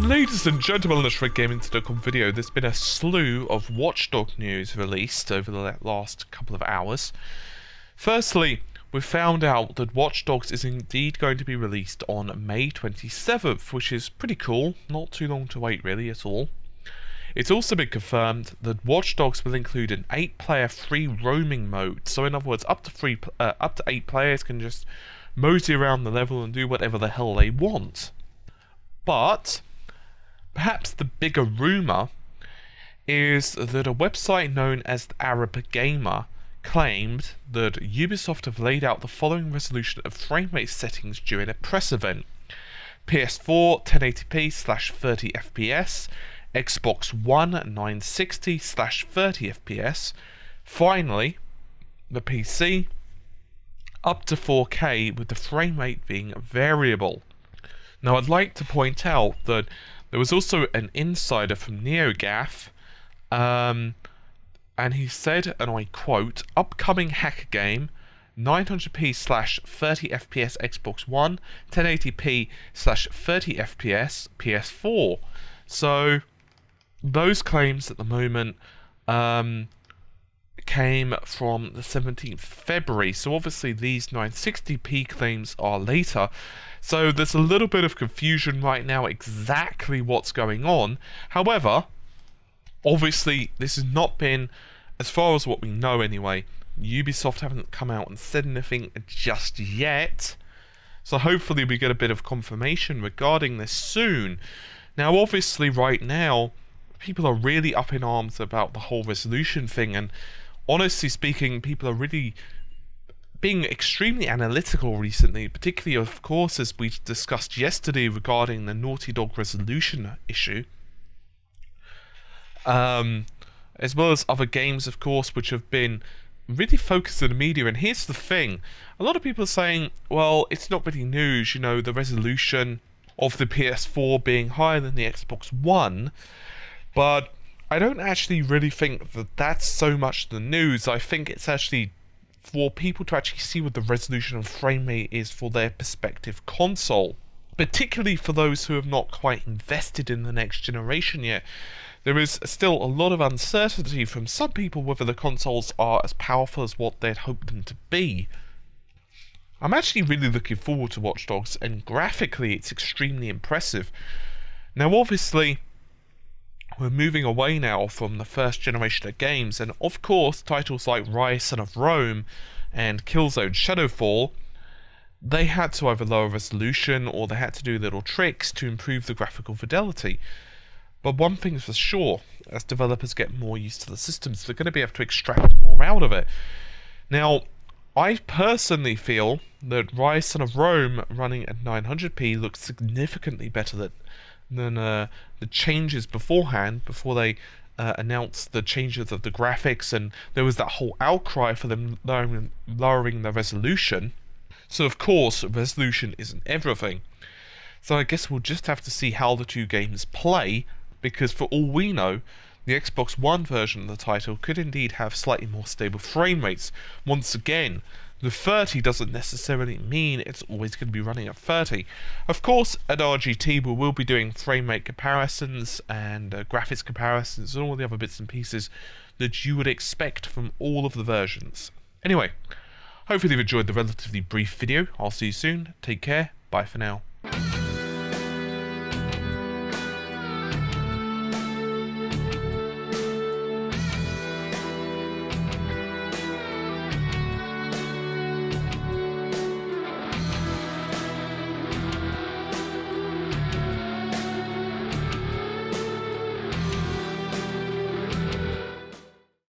Ladies and gentlemen, on this Red Gaming video, there's been a slew of Watch Dogs news released over the last couple of hours. Firstly, we found out that Watch Dogs is indeed going to be released on May 27th, which is pretty cool. Not too long to wait really at all. It's also been confirmed that Watch Dogs will include an 8-player free roaming mode. So in other words, up to 8 players can just mosey around the level and do whatever the hell they want. But perhaps the bigger rumour is that a website known as Arab Gamer claimed that Ubisoft have laid out the following resolution of frame rate settings during a press event: PS4 1080p/30 FPS, Xbox One 960/30 FPS, finally the PC up to 4K with the frame rate being variable. Now I'd like to point out that there was also an insider from NeoGAF, and he said, and I quote, "Upcoming hacker game, 900p/30 FPS Xbox One, 1080p/30 FPS PS4. So those claims at the moment came from the 17th February, so obviously these 960p claims are later. So there's a little bit of confusion right now exactly what's going on. However, obviously this has not been, as far as what we know anyway, Ubisoft haven't come out and said anything just yet. So hopefully we get a bit of confirmation regarding this soon. Now obviously right now, people are really up in arms about the whole resolution thing, and honestly speaking, people are really being extremely analytical recently, particularly of course as we discussed yesterday regarding the Naughty Dog resolution issue, as well as other games of course which have been really focused in the media. And here's the thing, a lot of people are saying, well, it's not really news, you know, the resolution of the PS4 being higher than the Xbox One, but I don't actually really think that that's so much the news. I think it's actually for people to actually see what the resolution and frame rate is for their respective console, particularly for those who have not quite invested in the next generation yet. There is still a lot of uncertainty from some people whether the consoles are as powerful as what they'd hoped them to be. I'm actually really looking forward to Watch Dogs, and graphically it's extremely impressive. Now obviously we're moving away now from the first generation of games, and of course titles like Rise, Son of Rome and Killzone Shadowfall, they had to either lower resolution or they had to do little tricks to improve the graphical fidelity. But one thing's for sure, as developers get more used to the systems, they're going to be able to extract more out of it. Now I personally feel that Rise, Son of Rome running at 900p looks significantly better than the changes beforehand, before they announced the changes of the graphics, and there was that whole outcry for them lowering the resolution. So of course resolution isn't everything, so I guess we'll just have to see how the two games play, because for all we know the Xbox One version of the title could indeed have slightly more stable frame rates. Once again, the 30 doesn't necessarily mean it's always going to be running at 30. Of course, at RGT we will be doing frame rate comparisons and graphics comparisons and all the other bits and pieces that you would expect from all of the versions. Anyway, hopefully you've enjoyed the relatively brief video. I'll see you soon. Take care. Bye for now.